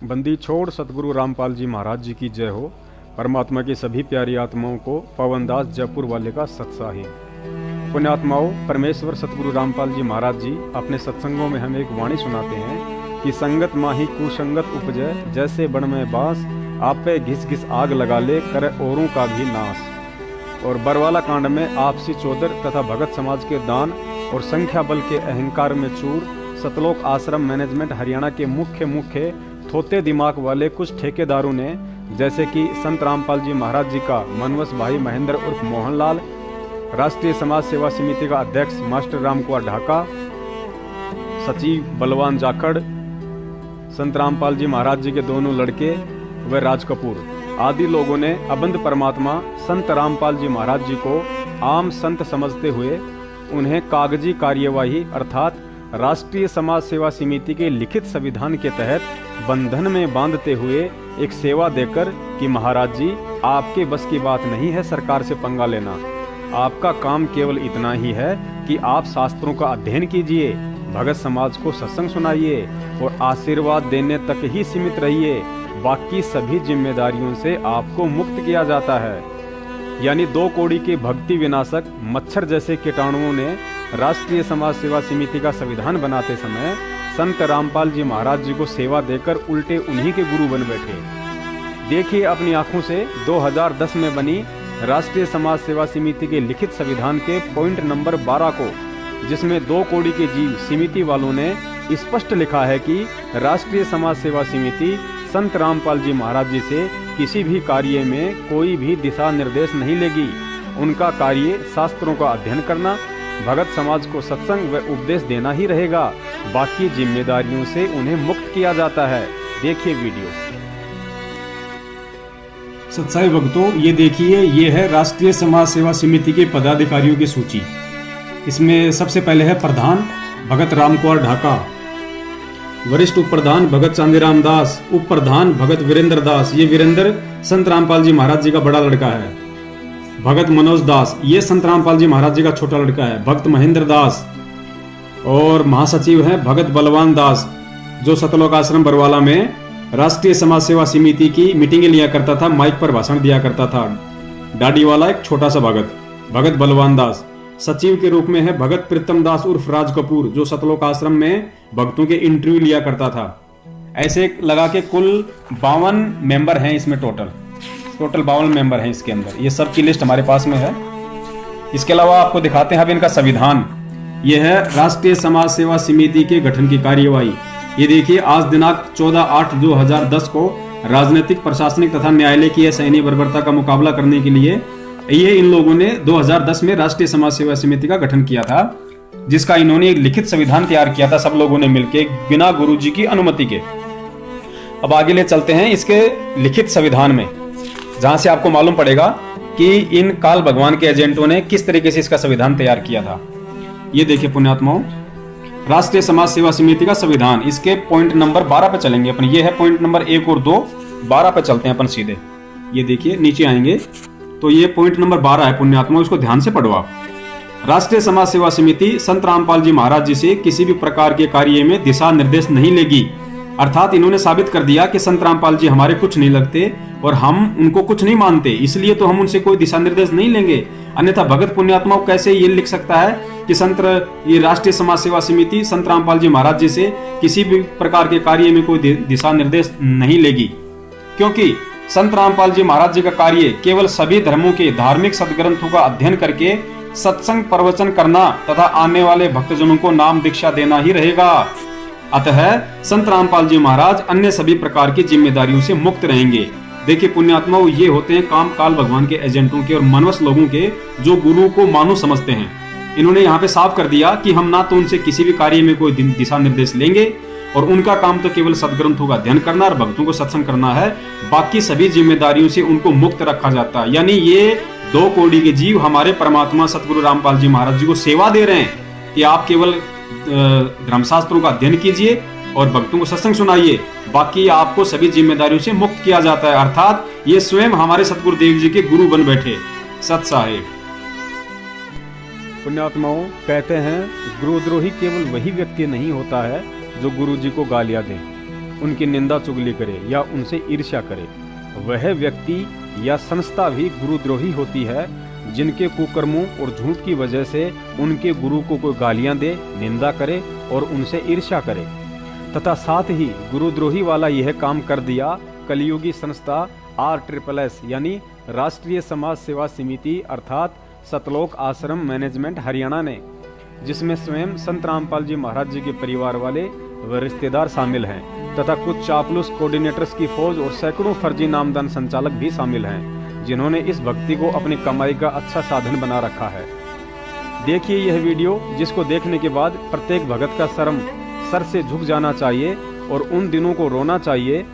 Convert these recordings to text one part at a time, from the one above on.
बंदी छोड़ सतगुरु रामपाल जी महाराज जी की जय हो। परमात्मा की सभी प्यारी आत्माओं को पवनदास जयपुर वाले का सत्साही। पुण्यात्माओं, परमेश्वर सतगुरु रामपाल जी महाराज जी अपने सत्संगों में हमें एक वाणी सुनाते हैं कि संगत माही कुसंगत उपजय, जैसे बन में बांस आपे घिस घिस आग लगा ले, करे औरों का भी नाश। और बरवाला कांड में आपसी चौधर तथा भगत समाज के दान और संख्या बल के अहंकार में चूर सतलोक आश्रम मैनेजमेंट हरियाणा के मुख्य थोते दिमाग वाले कुछ ठेकेदारों ने, जैसे कि संत रामपाल जी महाराज जी का मनवस भाई महेंद्र उर्फ मोहनलाल, राष्ट्रीय समाज सेवा समिति का अध्यक्ष मास्टर राम कुमार ढाका, सचिव बलवान जाखड़, संत रामपाल जी महाराज जी के दोनों लड़के व राज कपूर आदि लोगों ने अबंध परमात्मा संत रामपाल जी महाराज जी को आम संत समझते हुए उन्हें कागजी कार्यवाही अर्थात राष्ट्रीय समाज सेवा समिति के लिखित संविधान के तहत बंधन में बांधते हुए एक सेवा देकर कि महाराज जी, आपके बस की बात नहीं है सरकार से पंगा लेना। आपका काम केवल इतना ही है कि आप शास्त्रों का अध्ययन कीजिए, भगत समाज को सत्संग सुनाइए और आशीर्वाद देने तक ही सीमित रहिए। बाकी सभी जिम्मेदारियों से आपको मुक्त किया जाता है। यानी 2 कौड़ी के भक्ति विनाशक मच्छर जैसे कीटाणुओं ने राष्ट्रीय समाज सेवा समिति का संविधान बनाते समय संत रामपाल जी महाराज जी को सेवा देकर उल्टे उन्हीं के गुरु बन बैठे। देखिए अपनी आंखों से 2010 में बनी राष्ट्रीय समाज सेवा समिति के लिखित संविधान के पॉइंट नंबर 12 को, जिसमें 2 कौड़ी के जीव समिति वालों ने स्पष्ट लिखा है कि राष्ट्रीय समाज सेवा समिति संत रामपाल जी महाराज जी से किसी भी कार्य में कोई भी दिशा निर्देश नहीं लेगी। उनका कार्य शास्त्रों का अध्ययन करना, भगत समाज को सत्संग व उपदेश देना ही रहेगा। बाकी जिम्मेदारियों से उन्हें मुक्त किया जाता है। देखिए वीडियो। सत्साई भक्तों, ये देखिए, ये है राष्ट्रीय समाज सेवा समिति के पदाधिकारियों की सूची। इसमें सबसे पहले है प्रधान भगत राम कुमार ढाका, वरिष्ठ उप प्रधान भगत चांदीराम दास, उप प्रधान भगत वीरेंद्र दास। ये वीरेंद्र संत रामपाल जी महाराज जी का बड़ा लड़का है। भगत मनोज दास, ये संत रामपाल जी महाराज जी का छोटा लड़का है। भक्त महेंद्र दास और महासचिव है भगत बलवान दास, जो सतलोक आश्रम बरवाला में राष्ट्रीय समाज सेवा समिति की मीटिंगें लिया करता था, माइक पर भाषण दिया करता था। दाढ़ी वाला एक छोटा सा भगत बलवान दास। सचिव के रूप में है भगत प्रीतम दास उर्फ राज कपूर, जो सतलोक आश्रम में भक्तों के इंटरव्यू लिया करता था। ऐसे लगा के कुल 52 मेंबर हैं इसमें। टोटल 52 मेंबर हैं इसके अंदर। ये सब की लिस्ट हमारे पास में है। इसके अलावा आपको दिखाते हैं अब इनका संविधान। ये है राष्ट्रीय समाज सेवा समिति के गठन की कार्यवाही। ये देखिए, आज दिनांक 14/8/2010 को राजनीतिक, प्रशासनिक तथा न्यायालय की असहनीय बर्बरता का मुकाबला करने के लिए ये इन लोगों ने 2010 में राष्ट्रीय समाज सेवा समिति का गठन किया था, जिसका इन्होंने एक लिखित संविधान तैयार किया था सब लोगों ने मिलकर, बिना गुरुजी की अनुमति के। अब आगे ले चलते हैं इसके लिखित संविधान में, जहां से आपको मालूम पड़ेगा कि इन काल भगवान के एजेंटों ने किस तरीके से इसका संविधान तैयार किया था। ये देखिए पुण्यात्माओं, राष्ट्रीय समाज सेवा समिति का संविधान, इसके पॉइंट नंबर 12 पे चलेंगे अपन। ये है पॉइंट नंबर 1 और 2, 12 पे चलते हैं अपन सीधे। ये देखिए नीचे आएंगे तो ये पॉइंट नंबर 12 है पुण्यात्मा, उसको ध्यान से पढ़ो आप। राष्ट्रीय समाज सेवा समिति संत रामपाल जी महाराज जी से किसी भी प्रकार के कार्य में दिशा निर्देश नहीं लेगी। अर्थात इन्होंने साबित कर दिया कि संत रामपाल जी हमारे कुछ नहीं लगते और हम उनको कुछ नहीं मानते, इसलिए तो हम उनसे कोई दिशा निर्देश नहीं लेंगे। अन्यथा भगत पुण्यात्माओं कैसे ये लिख सकता है कि ये राष्ट्रीय समाज सेवा समिति संत रामपाल जी महाराज जी से किसी भी प्रकार के कार्य में कोई दिशा निर्देश नहीं लेगी, क्योंकि संत रामपाल जी महाराज जी का कार्य केवल सभी धर्मों के धार्मिक सदग्रंथों का अध्ययन करके सत्संग प्रवचन करना तथा आने वाले भक्तजनों को नाम दीक्षा देना ही रहेगा। अतः संत रामपाल जी महाराज अन्य सभी प्रकार की जिम्मेदारियों से मुक्त रहेंगे। देखिए पुण्यात्माओं, ये होते हैं काम काल भगवान के एजेंटों के और मनवस लोगों के जो गुरु को मानो समझते हैं। इन्होंने यहाँ पे साफ कर दिया कि हम ना तो उनसे किसी भी कार्य में कोई दिशा निर्देश लेंगे और उनका काम तो केवल सदग्रंथों का अध्ययन करना और भक्तों को सत्संग करना है, बाकी सभी जिम्मेदारियों से उनको मुक्त रखा जाता है। यानी ये 2 कोटि के जीव हमारे परमात्मा सतगुरु रामपाल जी महाराज जी को सेवा दे रहे हैं कि आप केवल धर्मशास्त्रों का अध्ययन कीजिए और भक्तों को सत्संग सुनाइए, बाकी आपको सभी जिम्मेदारियों से मुक्त किया जाता है। अर्थात ये स्वयं हमारे सतगुरुदेव जी के गुरु बन बैठे सत साहेब। पुण्यात्माओं, कहते हैं गुरुद्रोही केवल वही व्यक्ति नहीं होता है जो गुरु जी को गालियां दे, उनकी निंदा चुगली करे या उनसे ईर्ष्या करे। वह व्यक्ति या संस्था भी गुरुद्रोही होती है जिनके कुकर्मों और झूठ की वजह से उनके गुरु को कोई गालियां दे, निंदा करे और उनसे ईर्ष्या करे। तथा साथ ही गुरुद्रोही वाला यह काम कर दिया कलियुगी संस्था RSSS यानी राष्ट्रीय समाज सेवा समिति अर्थात सतलोक आश्रम मैनेजमेंट हरियाणा ने, जिसमें स्वयं संत रामपाल जी महाराज जी के परिवार वाले व रिश्तेदार शामिल हैं तथा कुछ चापलूस कोऑर्डिनेटर्स की फौज और सैकड़ों फर्जी नामदान संचालक भी शामिल हैं, जिन्होंने इस भक्ति को अपनी कमाई का अच्छा साधन बना रखा है। देखिए यह वीडियो, जिसको देखने के बाद प्रत्येक भगत का सर से झुक जाना चाहिए और उन दिनों को रोना चाहिए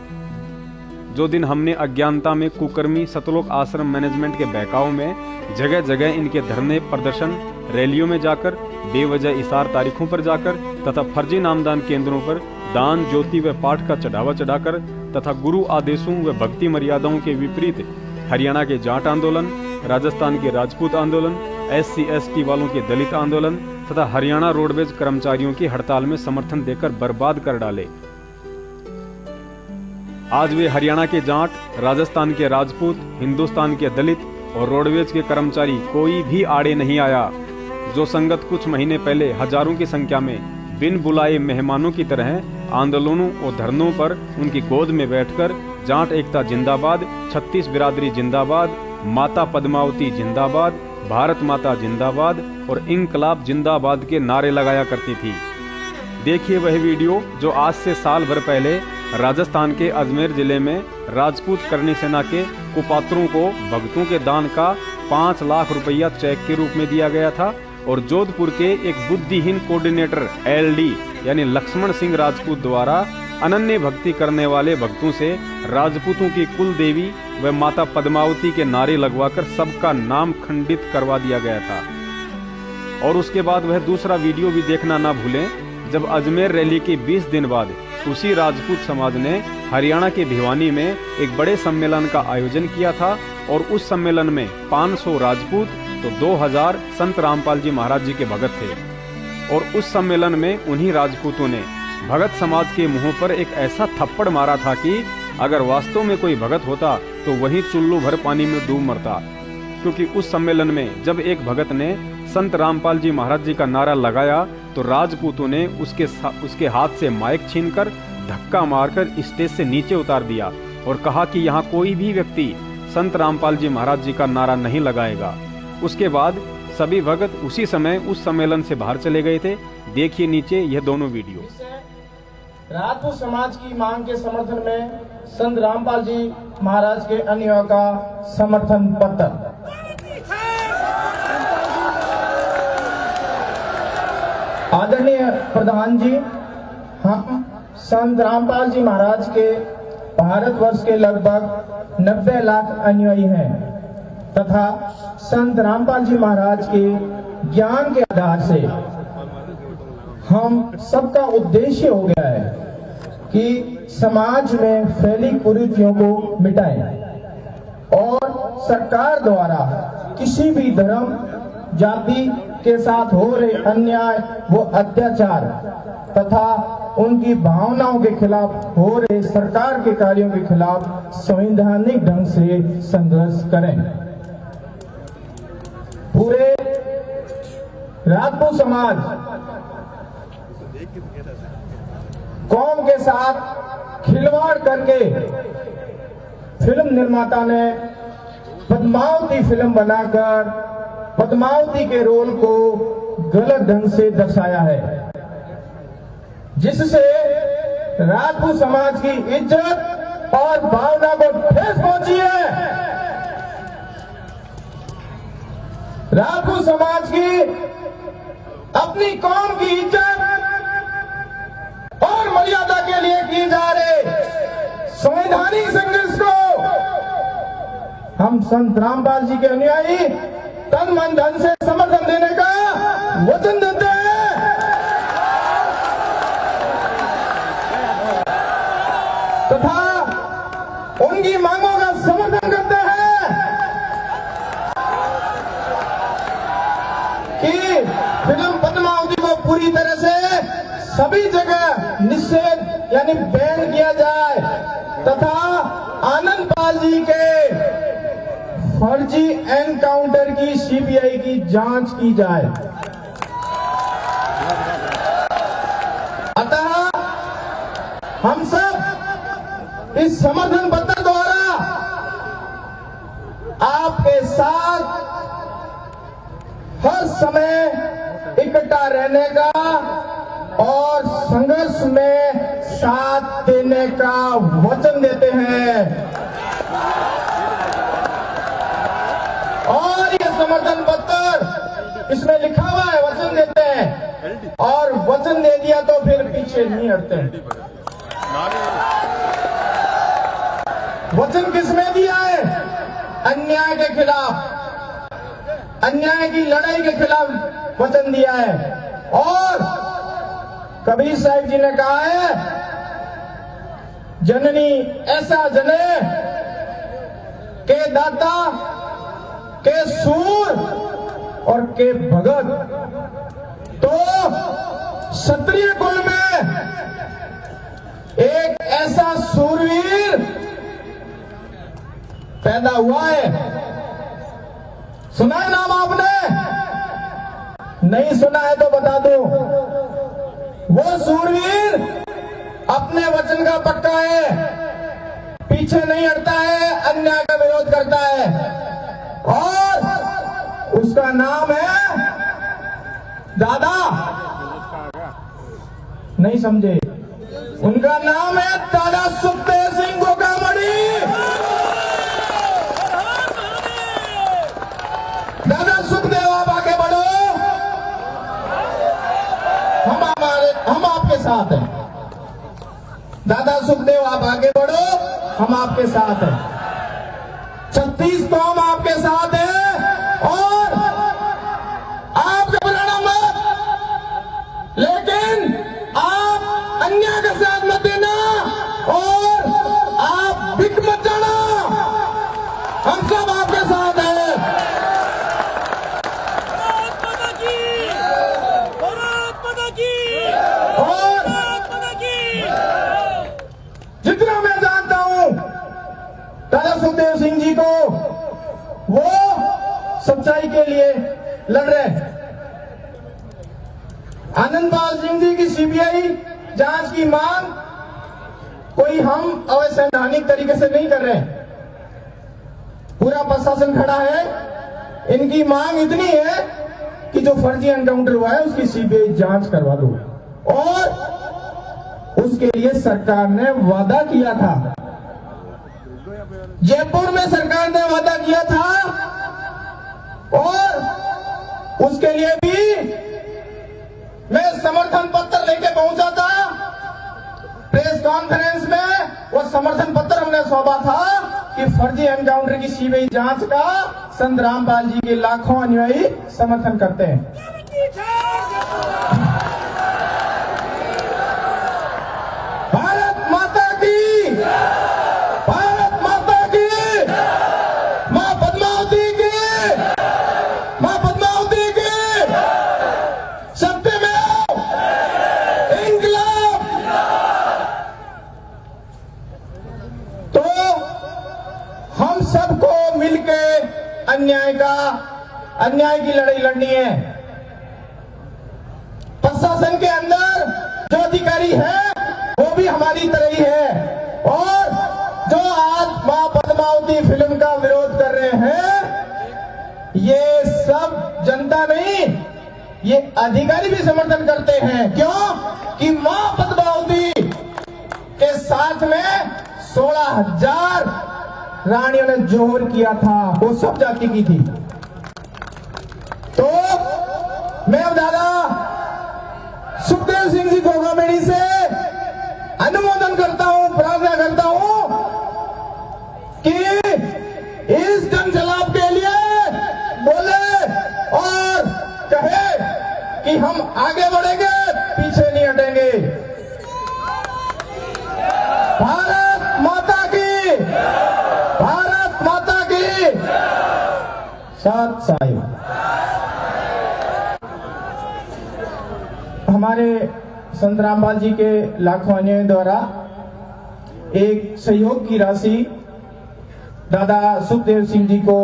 जो दिन हमने अज्ञानता में कुकर्मी सतलोक आश्रम मैनेजमेंट के बहकाव में जगह जगह इनके धरने प्रदर्शन रैलियों में जाकर, बेवजह इशार तारीखों पर जाकर तथा फर्जी नामदान केंद्रों पर दान ज्योति व पाठ का चढ़ावा चढ़ाकर तथा गुरु आदेशों व भक्ति मर्यादाओं के विपरीत हरियाणा के जाट आंदोलन, राजस्थान के राजपूत आंदोलन, SC/ST वालों के दलित आंदोलन तथा हरियाणा रोडवेज कर्मचारियों की हड़ताल में समर्थन देकर बर्बाद कर डाले। आज वे हरियाणा के जाट, राजस्थान के राजपूत, हिंदुस्तान के दलित और रोडवेज के कर्मचारी कोई भी आड़े नहीं आया। जो संगत कुछ महीने पहले हजारों की संख्या में बिन बुलाए मेहमानों की तरह आंदोलनों और धरनों पर उनकी गोद में बैठकर जाट एकता जिंदाबाद, 36 बिरादरी जिंदाबाद, माता पद्मावती जिंदाबाद, भारत माता जिंदाबाद और इंकलाब जिंदाबाद के नारे लगाया करती थी। देखिए वह वीडियो जो आज से साल भर पहले राजस्थान के अजमेर जिले में राजपूत करनी सेना के कुपात्रों को भक्तों के दान का 5 लाख रुपया चेक के रूप में दिया गया था और जोधपुर के एक बुद्धिहीन कोऑर्डिनेटर LD यानी लक्ष्मण सिंह राजपूत द्वारा अनन्य भक्ति करने वाले भक्तों से राजपूतों की कुल देवी व माता पद्मावती के नारे लगवाकर सबका नाम खंडित करवा दिया गया था। और उसके बाद वह दूसरा वीडियो भी देखना ना भूलें, जब अजमेर रैली के 20 दिन बाद उसी राजपूत समाज ने हरियाणा के भिवानी में एक बड़े सम्मेलन का आयोजन किया था और उस सम्मेलन में 500 राजपूत तो 2000 संत रामपाल जी महाराज जी के भगत थे। और उस सम्मेलन में उन्हीं राजपूतों ने भगत समाज के मुंह पर एक ऐसा थप्पड़ मारा था कि अगर वास्तव में कोई भगत होता तो वही चुल्लू भर पानी में डूब मरता, क्योंकि उस सम्मेलन में जब एक भगत ने संत रामपाल जी महाराज जी का नारा लगाया तो राजपूतों ने उसके हाथ से माइक छीनकर धक्का मारकर स्टेज से नीचे उतार दिया और कहा कि यहाँ कोई भी व्यक्ति संत रामपाल जी महाराज जी का नारा नहीं लगाएगा। उसके बाद सभी भगत उसी समय उस सम्मेलन से बाहर चले गए थे। देखिए नीचे यह दोनों वीडियो। राजपूत समाज की मांग के समर्थन में संत रामपाल जी महाराज के अनुयायियों का समर्थन पत्र। आदरणीय प्रधान जी, हम संत रामपाल जी महाराज के भारतवर्ष के लगभग 90 लाख अनुयायी हैं तथा संत रामपाल जी महाराज के ज्ञान के आधार से हम सबका उद्देश्य हो गया है कि समाज में फैली कुरीतियों को मिटाएं और सरकार द्वारा किसी भी धर्म जाति के साथ हो रहे अन्याय वो अत्याचार तथा उनकी भावनाओं के खिलाफ हो रहे सरकार के कार्यों के खिलाफ संवैधानिक ढंग से संघर्ष करें। पूरे राजपूत समाज कौम के साथ खिलवाड़ करके फिल्म निर्माता ने पद्मावती फिल्म बनाकर पद्मावती के रोल को गलत ढंग से दर्शाया है, जिससे राजपूत समाज की इज्जत और भावना को ठेस पहुंची है। राजपूत समाज की अपनी कौम की इज्जत और मर्यादा के लिए की जा रहे संवैधानिक संघर्ष को हम संत रामपाल जी के अनुयायी तन मन धन से समर्थन देने का वचन देते हैं तथा उनकी मांगों का समर्थन करते हैं कि फिल्म पद्मावती को पूरी तरह से सभी जगह निषेध यानी बैन किया जाए तथा आनंद पाल जी के फर्जी एनकाउंटर की सीबीआई की जांच की जाए। अतः हम सब इस समर्थन पत्र द्वारा आपके साथ हर समय इकट्ठा रहने का और संघर्ष में साथ देने का वचन देते हैं और ये समर्थन पत्र इसमें लिखा हुआ है वचन देते हैं और वचन दे दिया तो फिर पीछे नहीं हटते। वचन किसमें दिया है? अन्याय के खिलाफ, अन्याय की लड़ाई के खिलाफ वचन दिया है। और कबीर साहिब जी ने कहा है, जननी ऐसा जने के दाता के सूर और के भगत। तो क्षत्रिय कुल में एक ऐसा सूरवीर पैदा हुआ है। सुना है नाम आपने? नहीं सुना है तो बता दो। वो सूरवीर अपने वचन का पक्का है, पीछे नहीं हटता है, अन्याय का विरोध करता है और उसका नाम है दादा। नहीं समझे? उनका नाम है दादा सुखदेव सिंह गोगामड़ी। दादा सुखदेव आप आगे बढ़ो, हम आपके साथ हैं। दादा सुखदेव आप आगे बढ़ो, हम आपके साथ हैं। 36 कौम आपके साथ है और आप घबराना मत, लेकिन आप अन्याय का साथ मत देना और आप बिक मत जाना। हम सब आपके साथ हैं। और जितना मैं जानता हूं दादा सुखदेव सिंह जी को, वो सच्चाई के लिए लड़ रहे हैं। आनंदपाल सिंह जी की सीबीआई जांच की मांग कोई हम अवैधानिक तरीके से नहीं कर रहे हैं। पूरा प्रशासन खड़ा है। इनकी मांग इतनी है कि जो फर्जी एनकाउंटर हुआ है उसकी सीबीआई जांच करवा दो। और उसके लिए सरकार ने वादा किया था, जयपुर में सरकार ने वादा किया था और उसके लिए भी मैं समर्थन पत्र लेके पहुंचा था। प्रेस कॉन्फ्रेंस में वो समर्थन पत्र हमने सौंपा था कि फर्जी एनकाउंटर की सीबीआई जांच का संत रामपाल जी के लाखों अनुयायी समर्थन करते हैं। अन्याय की लड़ाई लड़नी है। प्रशासन के अंदर जो अधिकारी है वो भी हमारी तरह ही है, और जो आज मां पद्मावती फिल्म का विरोध कर रहे हैं, ये सब जनता नहीं, ये अधिकारी भी समर्थन करते हैं। क्यों? कि मां पद्मावती के साथ में 16,000 रानियों ने जोहर किया था, वो सब जाति की थी। तो मैं दादा सुखदेव सिंह जी गोगामेड़ी से अनुमोदन करता हूं, प्रार्थना करता हूं कि इस जनसलाप के लिए बोले और कहे कि हम आगे बढ़ेंगे, पीछे नहीं हटेंगे। भारत माता की, भारत माता की सत साई। हमारे संत रामपाल जी के लाखों अन्यायियों द्वारा एक सहयोग की राशि दादा सुखदेव सिंह जी को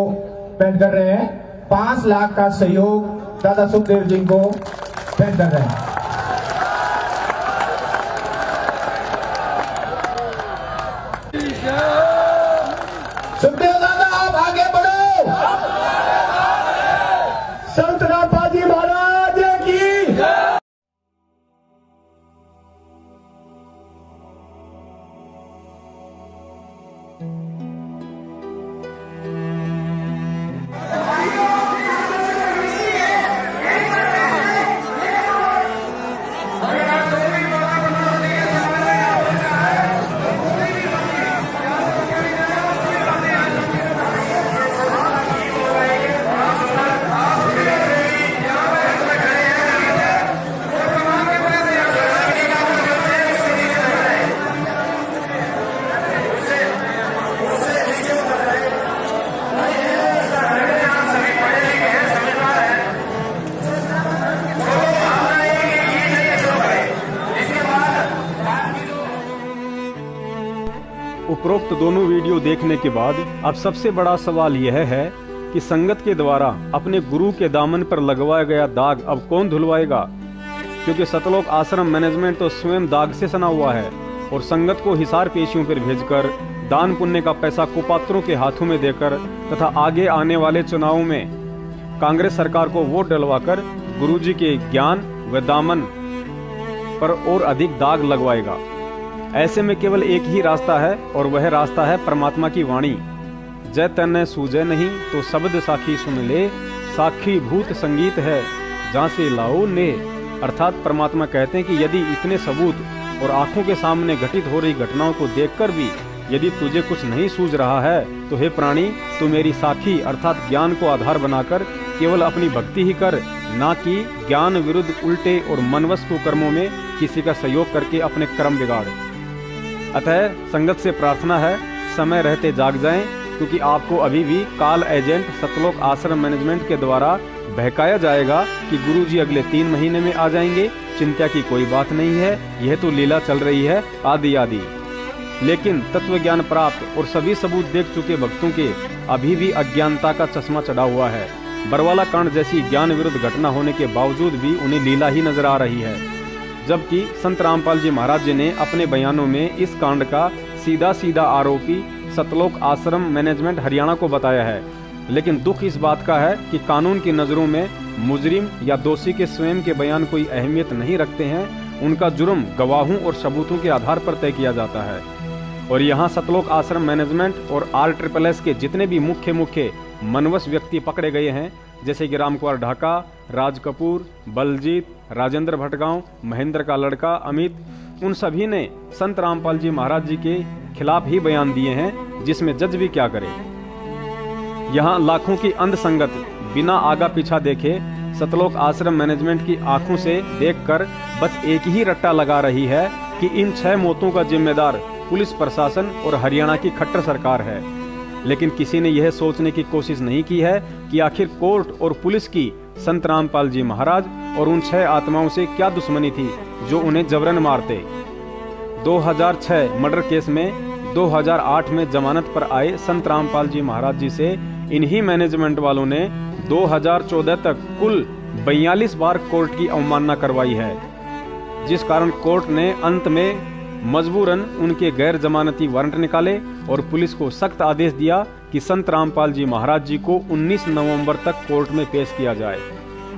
भेंट कर रहे हैं। 5 लाख का सहयोग दादा सुखदेव जी को भेंट कर रहे हैं। सुखदेव दादा आप आगे बढ़ो। संत रामपाल जी महाराज की। उपरोक्त दोनों वीडियो देखने के बाद अब सबसे बड़ा सवाल यह है कि संगत के द्वारा अपने गुरु के दामन पर लगवाया गया दाग अब कौन धुलवाएगा, क्योंकि सतलोक आश्रम मैनेजमेंट तो स्वयं दाग से सना हुआ है और संगत को हिसार पेशियों पर भेजकर दान पुण्य का पैसा कुपात्रों के हाथों में देकर तथा आगे आने वाले चुनावों में कांग्रेस सरकार को वोट डलवाकर गुरुजी के ज्ञान व दामन पर और अधिक दाग लगवाएगा। ऐसे में केवल एक ही रास्ता है और वह रास्ता है परमात्मा की वाणी। जय तन सूझे नहीं तो शब्द साखी सुन ले, साखी भूत संगीत है जहाँ से लाओ ने। अर्थात परमात्मा कहते हैं कि यदि इतने सबूत और आंखों के सामने घटित हो रही घटनाओं को देखकर भी यदि तुझे कुछ नहीं सूझ रहा है तो हे प्राणी, तू मेरी साखी अर्थात ज्ञान को आधार बनाकर केवल अपनी भक्ति ही कर, ना कि ज्ञान विरुद्ध उल्टे और मनवश कुकर्मों में किसी का सहयोग करके अपने कर्म बिगाड़। अतः संगत से प्रार्थना है, समय रहते जाग जाएं, क्योंकि आपको अभी भी काल एजेंट सतलोक आश्रम मैनेजमेंट के द्वारा बहकाया जाएगा कि गुरुजी अगले 3 महीने में आ जाएंगे, चिंता की कोई बात नहीं है, यह तो लीला चल रही है आदि आदि। लेकिन तत्व ज्ञान प्राप्त और सभी सबूत देख चुके भक्तों के अभी भी अज्ञानता का चश्मा चढ़ा हुआ है। बरवाला कांड जैसी ज्ञान विरुद्ध घटना होने के बावजूद भी उन्हें लीला ही नजर आ रही है, जबकि संत रामपाल जी महाराज जी ने अपने बयानों में इस कांड का सीधा सीधा आरोपी सतलोक आश्रम मैनेजमेंट हरियाणा को बताया है। लेकिन दुख इस बात का है कि कानून की नजरों में मुजरिम या दोषी के स्वयं के बयान कोई अहमियत नहीं रखते हैं, उनका जुर्म गवाहों और सबूतों के आधार पर तय किया जाता है। और यहाँ सतलोक आश्रम मैनेजमेंट और RSSS के जितने भी मुख्य मनवश व्यक्ति पकड़े गए हैं, जैसे कि राम कुमार ढाका, राज कपूर, बलजीत, राजेंद्र भटगांव, महेंद्र का लड़का अमित, उन सभी ने संत रामपाल जी महाराज जी के खिलाफ ही बयान दिए हैं, जिसमें जज भी क्या करे। यहाँ लाखों की अंध संगत बिना आगा पीछा देखे सतलोक आश्रम मैनेजमेंट की आंखों से देखकर बस एक ही रट्टा लगा रही है कि इन 6 मौतों का जिम्मेदार पुलिस प्रशासन और हरियाणा की खट्टर सरकार है। लेकिन किसी ने यह सोचने की कोशिश नहीं की है कि आखिर कोर्ट और पुलिस की संत रामपाल जी महाराज और उन 6 आत्माओं से क्या दुश्मनी थी जो उन्हें जबरन मारते। 2006 मर्डर केस में 2008 में जमानत पर आए संत रामपाल जी महाराज जी से इन्हीं मैनेजमेंट वालों ने 2014 तक कुल 42 बार कोर्ट की अवमानना करवाई है, जिस कारण कोर्ट ने अंत में मजबूरन उनके गैर जमानती वारंट निकाले और पुलिस को सख्त आदेश दिया कि संत रामपाल जी महाराज जी को 19 नवंबर तक कोर्ट में पेश किया जाए।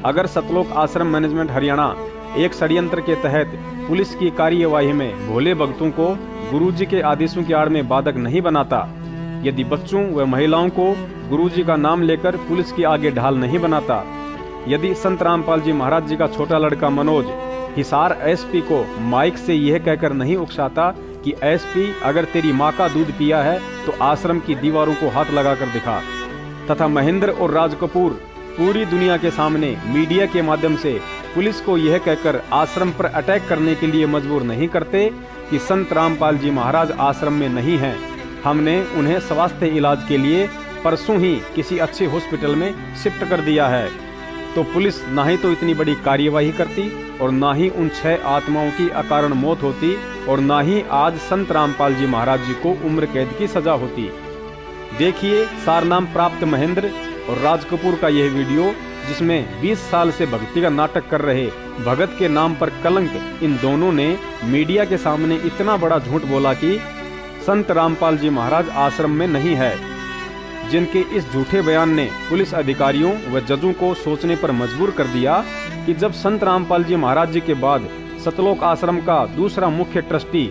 अगर सतलोक आश्रम मैनेजमेंट हरियाणा एक षड्यंत्र के तहत पुलिस की कार्यवाही में भोले भक्तों को गुरुजी के आदेशों की आड़ में बाधक नहीं बनाता, यदि बच्चों व महिलाओं को गुरुजी का नाम लेकर पुलिस के आगे ढाल नहीं बनाता, यदि संत रामपाल जी महाराज जी का छोटा लड़का मनोज हिसार एसपी को माइक से यह कहकर नहीं उकसाता कि एसपी अगर तेरी माँ का दूध पिया है तो आश्रम की दीवारों को हाथ लगाकर दिखा, तथा महेंद्र और राज कपूर पूरी दुनिया के सामने मीडिया के माध्यम से पुलिस को यह कहकर आश्रम पर अटैक करने के लिए मजबूर नहीं करते कि संत रामपाल जी महाराज आश्रम में नहीं हैं, हमने उन्हें स्वास्थ्य इलाज के लिए परसों ही किसी अच्छे हॉस्पिटल में शिफ्ट कर दिया है, तो पुलिस ना ही तो इतनी बड़ी कार्यवाही करती और ना ही उन 6 आत्माओं की अकारण मौत होती और ना ही आज संत रामपाल जी महाराज जी को उम्र कैद की सजा होती। देखिए सारनाम प्राप्त महेंद्र और राज कपूर का यह वीडियो, जिसमें 20 साल से भक्ति का नाटक कर रहे भगत के नाम पर कलंक इन दोनों ने मीडिया के सामने इतना बड़ा झूठ बोला कि संत रामपाल जी महाराज आश्रम में नहीं है, जिनके इस झूठे बयान ने पुलिस अधिकारियों व जजों को सोचने पर मजबूर कर दिया कि जब संत रामपाल जी महाराज जी के बाद सतलोक आश्रम का दूसरा मुख्य ट्रस्टी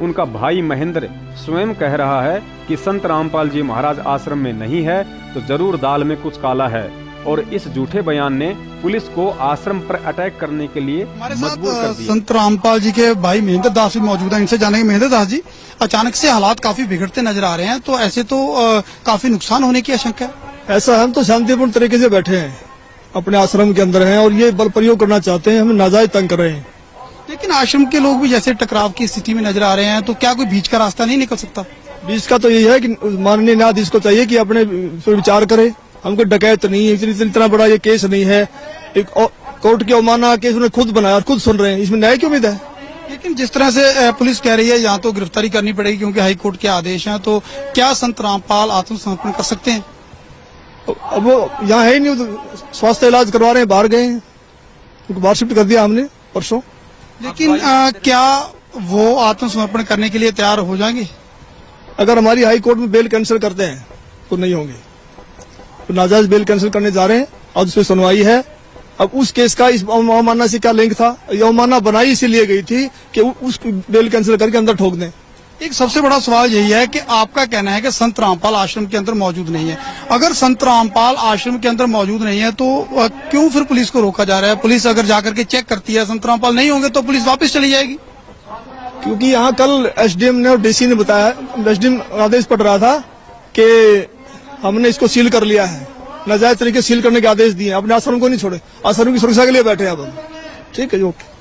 उनका भाई महेंद्र स्वयं कह रहा है कि संत रामपाल जी महाराज आश्रम में नहीं है, तो जरूर दाल में कुछ काला है, और इस झूठे बयान ने पुलिस को आश्रम पर अटैक करने के लिए मजबूर कर दिया। संत रामपाल जी के भाई महेंद्र दास भी मौजूद हैं, इनसे जानेंगे। महेंद्र दास जी, अचानक से हालात काफी बिगड़ते नजर आ रहे हैं, तो ऐसे तो काफी नुकसान होने की आशंका है। ऐसा हम तो शांतिपूर्ण तरीके से बैठे हैं, अपने आश्रम के अंदर हैं और ये बल प्रयोग करना चाहते हैं, हमें नाजायज तंग कर रहे हैं। लेकिन आश्रम के लोग भी जैसे टकराव की स्थिति में नजर आ रहे हैं, तो क्या कोई बीच का रास्ता नहीं निकल सकता? बीच का तो यही है कि माननीय न्यायाधीश को चाहिए कि अपने पर विचार करे। हमको डकैत नहीं है, इतना बड़ा ये केस नहीं है, एक कोर्ट की अवमानना केस उन्होंने खुद बनाया और खुद सुन रहे हैं, इसमें न्याय की उम्मीद है। लेकिन जिस तरह से पुलिस कह रही है यहाँ तो गिरफ्तारी करनी पड़ेगी क्योंकि हाई कोर्ट के आदेश हैं, तो क्या संत रामपाल आत्मसमर्पण कर सकते हैं? अब वो यहाँ है ही नहीं, स्वास्थ्य इलाज करवा रहे हैं, बाहर गए हैं, उनको बाहर शिफ्ट कर दिया हमने परसों। लेकिन क्या वो आत्मसमर्पण करने के लिए तैयार हो जाएंगे? अगर हमारी हाई कोर्ट में बेल कैंसिल करते हैं तो नहीं होंगे, तो नाजायज बेल कैंसिल करने जा रहे हैं और उस पर सुनवाई है। अब उस केस का इस अवमानना से क्या लिंक था? ये अवमानना बनाई इसीलिए गई थी कि उस बेल कैंसिल करके अंदर ठोक दें। एक सबसे बड़ा सवाल यही है कि आपका कहना है कि संत रामपाल आश्रम के अंदर मौजूद नहीं है। अगर संत रामपाल आश्रम के अंदर मौजूद नहीं है तो क्यों फिर पुलिस को रोका जा रहा है? पुलिस अगर जाकर के चेक करती है संत रामपाल नहीं होंगे तो पुलिस वापस चली जाएगी। क्योंकि यहाँ कल एसडीएम ने और डीसी ने बताया, एसडीएम आदेश पड़ रहा था कि हमने इसको सील कर लिया है, नाजायज तरीके सील करने के आदेश दिए, अपने आश्रम को नहीं छोड़े, आश्रम की सुरक्षा के लिए बैठे हैं अब हम। ठीक है, ओके।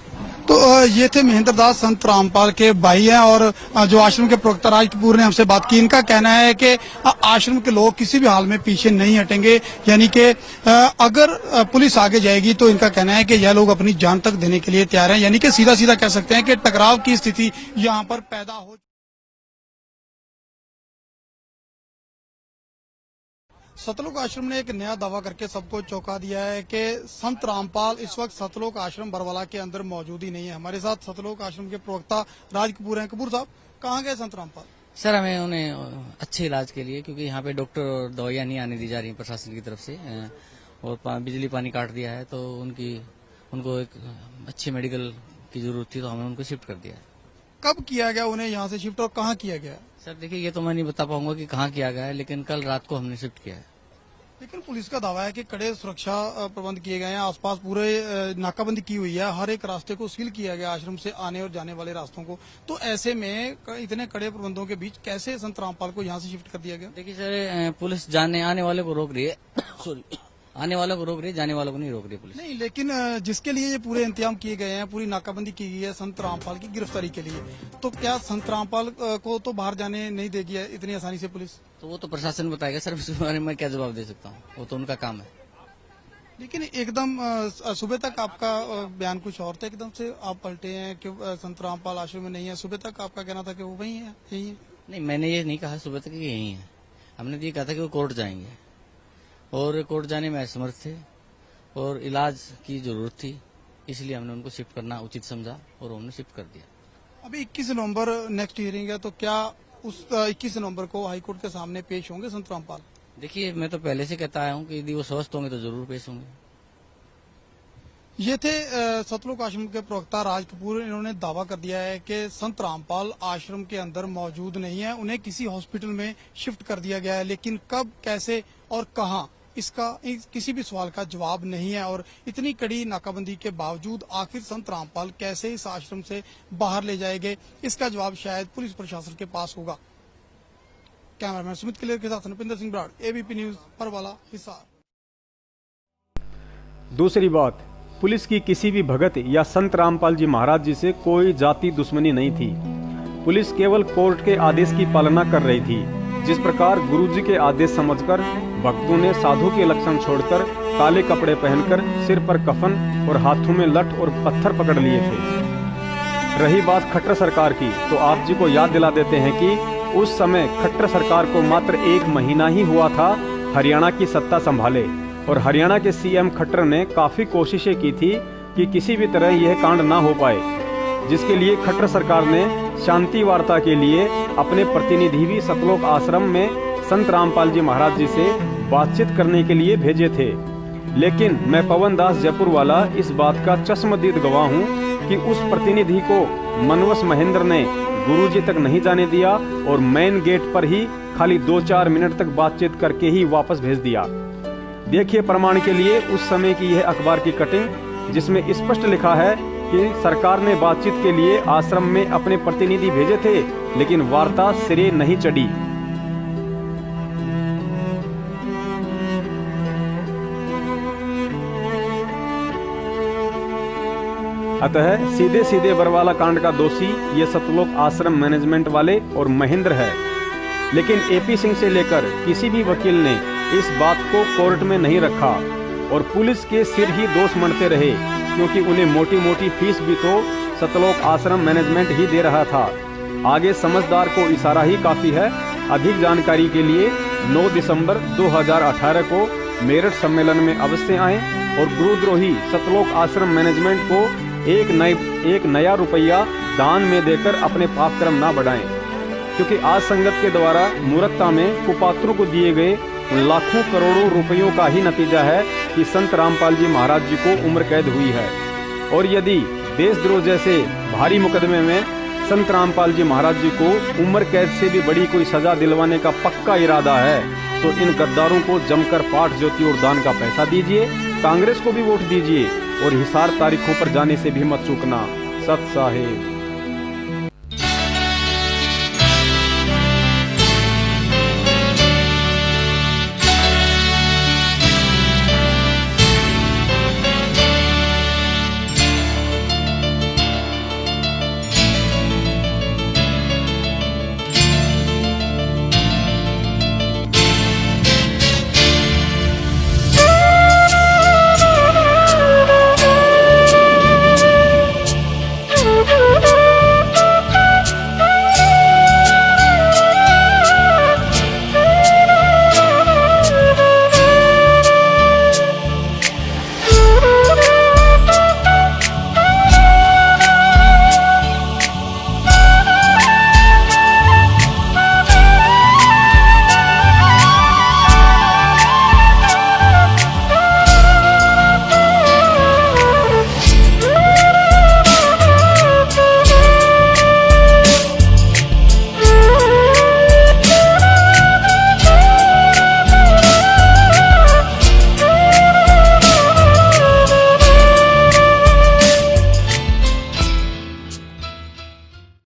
तो ये थे महेंद्र दास, संत रामपाल के भाई हैं और जो आश्रम के प्रवक्ता राज कपूर ने हमसे बात की। इनका कहना है कि आश्रम के लोग किसी भी हाल में पीछे नहीं हटेंगे, यानी कि अगर पुलिस आगे जाएगी तो इनका कहना है कि यह लोग अपनी जान तक देने के लिए तैयार हैं, यानी कि सीधा सीधा कह सकते हैं कि टकराव की स्थिति यहाँ पर पैदा हो। सतलोक आश्रम ने एक नया दावा करके सबको चौंका दिया है कि संत रामपाल इस वक्त सतलोक आश्रम बरवाला के अंदर मौजूद ही नहीं है। हमारे साथ सतलोक आश्रम के प्रवक्ता राज कपूर हैं। कपूर साहब, कहाँ गए संत रामपाल? सर, हमें उन्हें अच्छे इलाज के लिए, क्योंकि यहाँ पे डॉक्टर और दवाइयाँ नहीं आने दी जा रही प्रशासन की तरफ से, और बिजली पानी काट दिया है, तो उनको एक अच्छी मेडिकल की जरूरत थी, तो हमने उनको शिफ्ट कर दिया है। कब किया गया उन्हें यहाँ से शिफ्ट और कहाँ किया गया? सर देखिए, ये तो मैं नहीं बता पाऊंगा कि कहाँ किया गया है, लेकिन कल रात को हमने शिफ्ट किया है। लेकिन पुलिस का दावा है कि कड़े सुरक्षा प्रबंध किए गए हैं, आसपास पूरे नाकाबंदी की हुई है, हर एक रास्ते को सील किया गया, आश्रम से आने और जाने वाले रास्तों को। तो ऐसे में इतने कड़े प्रबंधों के बीच कैसे संत रामपाल को यहाँ से शिफ्ट कर दिया गया? देखिए सर, पुलिस आने वाले को रोक रही है सॉरी, आने वालों को रोक रही है, जाने वालों को नहीं रोक रही पुलिस। नहीं, लेकिन जिसके लिए ये पूरे इंतजाम किए गए हैं, पूरी नाकाबंदी की गई है संत रामपाल की गिरफ्तारी के लिए, तो क्या संत रामपाल को तो बाहर जाने नहीं देगी इतनी आसानी से पुलिस? तो वो तो प्रशासन बताएगा सर, इसके बारे में मैं क्या जवाब दे सकता हूँ, वो तो उनका काम है। लेकिन एकदम सुबह तक आपका बयान कुछ और था, एकदम से आप पलटे हैं कि संत रामपाल आश्रम में नहीं है। सुबह तक आपका कहना था कि वो वही है, यही है। नहीं, मैंने ये नहीं कहा सुबह तक कि यही है, हमने तो ये कहा था कि वो कोर्ट जाएंगे। और कोर्ट जाने में असमर्थ थे और इलाज की जरूरत थी, इसलिए हमने उनको शिफ्ट करना उचित समझा और हमने शिफ्ट कर दिया। अभी 21 नवंबर नेक्स्ट हियरिंग है, तो क्या उस 21 नवंबर को हाईकोर्ट के सामने पेश होंगे संत रामपाल? देखिए, मैं तो पहले से कहता आया हूँ कि यदि वो स्वस्थ होंगे तो जरूर पेश होंगे। ये थे सतलोक आश्रम के प्रवक्ता राज कपूर। इन्होंने दावा कर दिया है कि संत रामपाल आश्रम के अंदर मौजूद नहीं है, उन्हें किसी हॉस्पिटल में शिफ्ट कर दिया गया है, लेकिन कब, कैसे और कहां, इसका किसी भी सवाल का जवाब नहीं है। और इतनी कड़ी नाकाबंदी के बावजूद आखिर संत रामपाल कैसे इस आश्रम से बाहर ले जाए गए, इसका जवाब शायद पुलिस प्रशासन के पास होगा। कैमरामैन सुमित क्लियर के साथ नृपिंदर सिंह ब्राड़, एबीपी न्यूज, परवाला, हिसार। दूसरी बात, पुलिस की किसी भी भगत या संत रामपाल जी महाराज जी से कोई जाति दुश्मनी नहीं थी। पुलिस केवल कोर्ट के आदेश की पालना कर रही थी। जिस प्रकार गुरुजी के आदेश समझकर भक्तों ने साधु के लक्षण छोड़कर काले कपड़े पहनकर सिर पर कफन और हाथों में लठ और पत्थर पकड़ लिए थे। रही बात खट्टर सरकार की, तो आप जी को याद दिला देते हैं कि उस समय खट्टर सरकार को मात्र 1 महीना ही हुआ था हरियाणा की सत्ता संभाले, और हरियाणा के सीएम खट्टर ने काफी कोशिशें की थी कि किसी भी तरह यह कांड ना हो पाए, जिसके लिए खट्टर सरकार ने शांति वार्ता के लिए अपने प्रतिनिधि भी सतलोक आश्रम में संत रामपाल जी महाराज जी से बातचीत करने के लिए भेजे थे। लेकिन मैं पवन दास जयपुर वाला इस बात का चश्मदीद गवाह हूँ कि उस प्रतिनिधि को मनवस महेंद्र ने गुरुजी तक नहीं जाने दिया और मेन गेट पर ही खाली 2-4 मिनट तक बातचीत करके ही वापस भेज दिया। देखिए प्रमाण के लिए उस समय की यह अखबार की कटिंग, जिसमें स्पष्ट लिखा है कि सरकार ने बातचीत के लिए आश्रम में अपने प्रतिनिधि भेजे थे, लेकिन वार्ता सिरे नहीं चढ़ी। अतः सीधे सीधे बरवाला कांड का दोषी ये सतलोक आश्रम मैनेजमेंट वाले और महेंद्र है। लेकिन एपी सिंह से लेकर किसी भी वकील ने इस बात को कोर्ट में नहीं रखा और पुलिस के सिर ही दोष मढ़ते रहे, क्योंकि उन्हें मोटी मोटी फीस भी तो सतलोक आश्रम मैनेजमेंट ही दे रहा था। आगे समझदार को इशारा ही काफी है। अधिक जानकारी के लिए 9 दिसंबर 2018 को मेरठ सम्मेलन में अवश्य आएं और गुरुद्रोही सतलोक आश्रम मैनेजमेंट को एक नया रुपया दान में देकर अपने पापक्रम ना बढ़ाएं, क्योंकि आज संगत के द्वारा मूर्खता में कुपात्रों को दिए गए लाखों करोड़ों रुपयों का ही नतीजा है कि संत रामपाल जी महाराज जी को उम्र कैद हुई है। और यदि देशद्रोह जैसे भारी मुकदमे में संत रामपाल जी महाराज जी को उम्र कैद से भी बड़ी कोई सजा दिलवाने का पक्का इरादा है, तो इन गद्दारों को जमकर पाठ ज्योति और दान का पैसा दीजिए, कांग्रेस को भी वोट दीजिए और हिसार तारीखों पर जाने से भी मत चूकना। सत साहेब।